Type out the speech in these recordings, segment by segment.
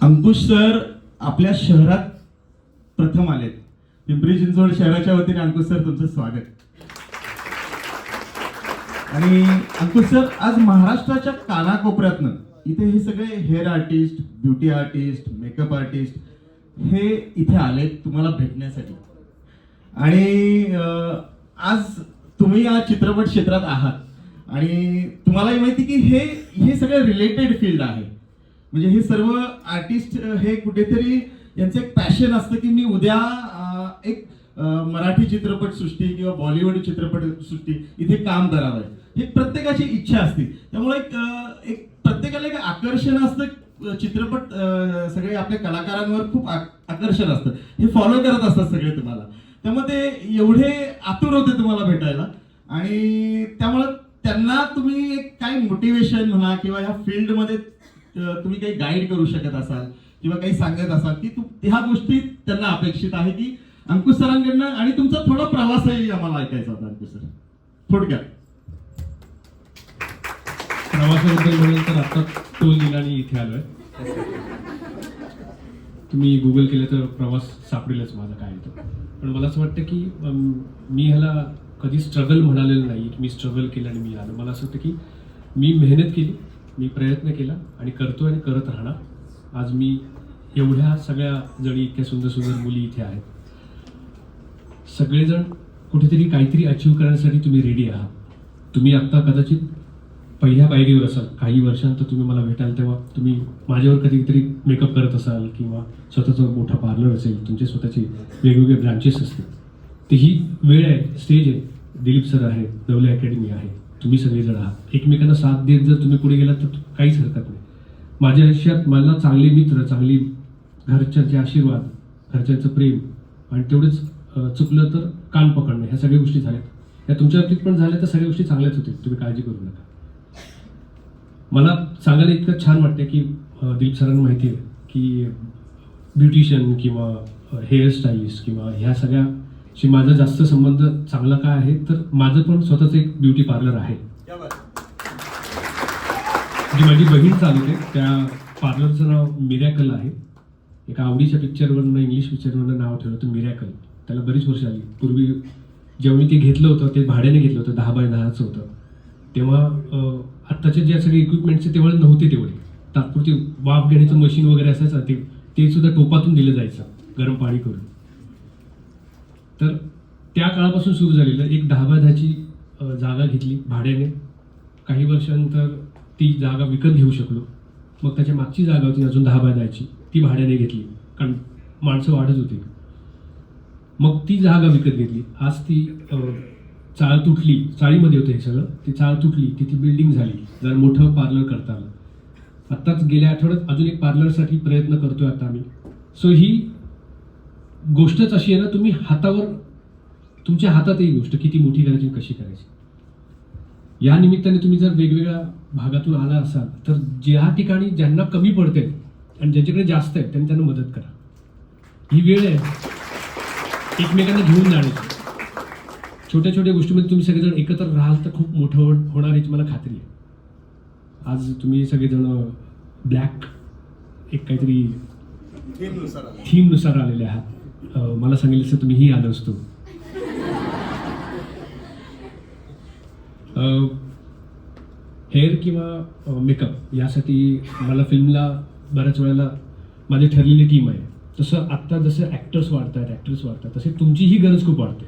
अंकुश sir आपल्या शहरात प्रथम आलेत. पिंपरी चिंचवड शहराच्या वतीने अंकुश सर तुमचं स्वागत. आणि अंकुश सर आज महाराष्ट्राच्या कानाकोपऱ्यातनं इथे हे सगळे hair artist, beauty artist, makeup artist हे इथे आलेत तुम्हाला भेटण्यासाठी. आणि आज तुम्ही या चित्रपट क्षेत्रात आहात आणि तुम्हालाही माहिती की हे सगळं रिलेटेड फील्ड आहे. म्हणजे हे सर्व आर्टिस्ट हे कुठेतरी यांचं एक पॅशन असतं की मी उद्या एक मराठी चित्रपटसृष्टी किंवा बॉलिवूड चित्रपटसृष्टी इथे काम करावं हे प्रत्येकाची इच्छा असते. त्यामुळे एक प्रत्येकाला एक आकर्षण असतं. चित्रपट सगळे आपल्या कलाकारांवर खूप आकर्षण असतं. हे फॉलो करत असतात सगळे तुम्हाला. त्यामुळे ते एवढे आतुर होते तुम्हाला भेटायला आणि त्यामुळे त्यांना तुम्ही एक काय मोटिवेशन म्हणा किंवा ह्या फील्डमध्ये तुम्ही काही गाईड करू शकत असाल किंवा काही सांगत असाल की ह्या गोष्टी त्यांना अपेक्षित आहे की अंकुश सरांकडनं. आणि तुमचा थोडा प्रवासही आम्हाला ऐकायचा होता अंकुश सर, थोडक्यात. प्रवासाबद्दल म्हणेल तर आता टोल दिलानी इथे आलोय. तुम्ही गुगल केलं तर प्रवास सापडेलच माझा काय तो. पण मला असं वाटतं की मी ह्याला कधी स्ट्रगल म्हणालेलं नाही की मी स्ट्रगल केलं आणि मी आलो. मला असं वाटतं की मी मेहनत केली, मी प्रयत्न केला आणि करतो आणि करत राहणार. आज मी एवढ्या सगळ्या जणी इतक्या सुंदर सुंदर मुली इथे आहेत. सगळेजण कुठेतरी काहीतरी अचीव्ह करण्यासाठी तुम्ही रेडी आहात. तुम्ही आत्ता कदाचित पहिल्या पायरीवर असाल. काही वर्षांतर तुम्ही मला भेटाल तेव्हा तुम्ही माझ्यावर कधीतरी मेकअप करत असाल किंवा स्वतःचं मोठं पार्लर असेल, तुमचे स्वतःचे वेगवेगळे ब्रांचेस असतील. ती ही वेळ आहे, स्टेज आहे. दिलीप सर आहे, नवले अकॅडमी आहे, तुम्ही सगळेजण आहात. एकमेकांना साथ देत जर तुम्ही पुढे गेलात तर काहीच हरकत नाही. माझ्या आयुष्यात मला चांगले मित्र, चांगली घरच्यांचे आशीर्वाद, घरच्यांचं प्रेम आणि तेवढंच चुकलं तर कान पकडणं, ह्या सगळ्या गोष्टी झाल्यात. या तुमच्या बाबतीत पण झाल्या तर सगळ्या गोष्टी चांगल्याच होतील. तुम्ही काळजी करू नका. मला सांगायला इतकं छान वाटतं की दिलीप सरांना माहिती आहे की ब्युटिशियन किंवा हेअरस्टाईलिस्ट किंवा ह्या सगळ्याशी माझा जास्त संबंध चांगला काय आहे तर माझं पण स्वतःचं एक ब्युटी पार्लर आहे. जी माझी बहीण चालवते. त्या पार्लरचं नाव मिरॅकल आहे. एका आवडीच्या पिक्चरवरनं, इंग्लिश पिक्चरवरनं नाव ठेवलं होतं मिरॅकल. त्याला बरीच वर्ष आली. पूर्वी जेव्हा मी ते घेतलं होतं ते भाड्याने घेतलं होतं, 10x10चं होतं. तेव्हा आत्ताचे जे सगळे इक्विपमेंट्स तेव्हा नव्हते तेवढे. तात्पुरती वाफ घेण्याचं मशीन वगैरे असायचं, ते सुद्धा टोपातून दिलं जायचं गरम पाणी करून. तर त्या काळापासून सुरू झालेलं एक 10x10ची जागा घेतली भाड्याने. काही वर्षानंतर ती जागा विकत घेऊ शकलो. मग त्याच्या मागची जागा होती अजून 10x10ची, ती भाड्याने घेतली कारण माणसं वाढत होती. मग ती जागा विकत घेतली. आज ती चाळ तुटली, चाळीमध्ये होतं हे सगळं. ती चाळ तुटली, ती बिल्डिंग झाली, जरा मोठं पार्लर करता आलं. आत्ताच गेल्या आठवड्यात अजून एक पार्लरसाठी प्रयत्न करतोय आता आम्ही. सो ही गोष्टच अशी आहे ना, तुम्ही हातावर, तुमच्या हातात ही गोष्ट किती मोठी करायची, कशी करायची. या निमित्ताने तुम्ही जर वेगवेगळ्या भागातून आला असाल तर ज्या ठिकाणी ज्यांना कमी पडते आणि ज्यांच्याकडे जास्त आहे त्यांना मदत करा. ही वेळ आहे एकमेकांना घेऊन जाण्याची. छोट्या छोट्या गोष्टीमध्ये तुम्ही सगळेजण एकत्र राहाल तर खूप मोठं होणार याची मला खात्री आहे. आज तुम्ही सगळेजण ब्लॅक एक काहीतरी थीमनुसार आलेले आहात. मला सांगितलं असतं तुम्ही ही आलो असतो. हेअर किंवा मेकअप यासाठी मला फिल्मला बऱ्याच वेळेला माझी ठरलेली टीम आहे. तसं आत्ता जसं ॲक्टर्स वाढतात तसे तुमचीही गरज खूप वाढते.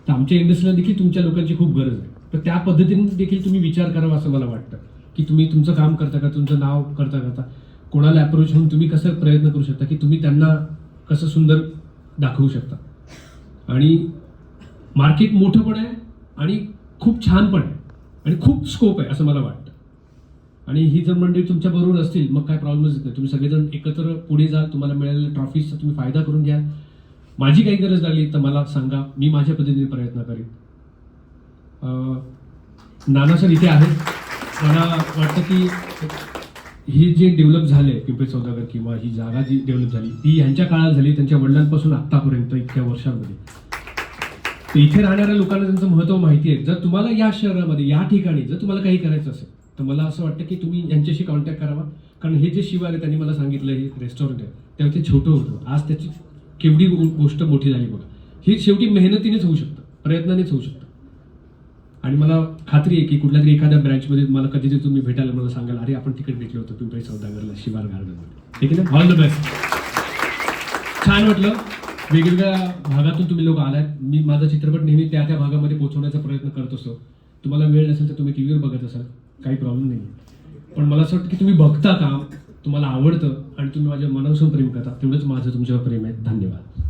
तर आमच्या इंडस्ट्रीला देखील तुमच्या लोकांची खूप गरज आहे. तर त्या पद्धतीने देखील तुम्ही विचार करावा असं मला वाटतं की तुम्ही तुमचं काम करता का, तुमचं नाव करता कोणाला अप्रोच होऊन तुम्ही कसं प्रयत्न करू शकता की तुम्ही त्यांना कसं सुंदर दाखवू शकता. आणि मार्केट मोठं पण आहे आणि खूप छान पण आहे आणि खूप स्कोप आहे असं मला वाटतं. आणि ही जर मंडळी तुमच्या बरोबर असतील मग काय प्रॉब्लेमच येत नाही. तुम्ही सगळेजण एकत्र पुढे जाल, तुम्हाला मिळालेल्या ट्रॉफीजचा तुम्ही फायदा करून घ्याल. माझी काही गरज लागली तर मला सांगा, मी माझ्या पद्धतीने प्रयत्न करेन. नाना सर इथे आहेत. मला वाटतं की हे जे डेव्हलप झाले पिंपरी सौदागर किंवा ही जागा जी डेव्हलप झाली ती ह्यांच्या काळात झाली, त्यांच्या वडिलांपासून आत्तापर्यंत इतक्या वर्षांमध्ये. तर इथे राहणाऱ्या लोकांना त्यांचं महत्त्व माहिती आहे. जर तुम्हाला या शहरामध्ये या ठिकाणी जर तुम्हाला काही करायचं असेल तर मला असं वाटतं की तुम्ही यांच्याशी कॉन्टॅक्ट करावा. कारण हे जे शिव आले त्यांनी मला सांगितलं हे रेस्टॉरंट आहे तेव्हा ते छोटं होतं, आज त्याची केवढी गोष्ट मोठी झाली बघा. ही शेवटी मेहनतीनेच होऊ शकतं, प्रयत्नानेच होऊ शकतं. आणि मला खात्री आहे की कुठल्या तरी एखाद्या ब्रँचमध्ये मला कधीतरी तुम्ही भेटायला मला सांगाल, अरे आपण तिकडे भेटलो होतो पिंपरी सौदागरला शिवार गार्डनमध्ये, ठीक आहे ना. All the best. छान वाटलं, वेगवेगळ्या भागातून तुम्ही लोक आलात. मी माझा चित्रपट नेहमी त्या त्या भागामध्ये पोहोचवण्याचा प्रयत्न करत असतो. तुम्हाला वेळ नसेल तर तुम्ही टीव्हीवर बघत असाल, काही प्रॉब्लेम नाही. पण मला असं वाटतं की तुम्ही बघता काम, तुम्हाला आवडतं आणि तुम्ही माझ्या मनापासून प्रेम करता, तेवढंच माझं तुमच्यावर प्रेम आहे. धन्यवाद.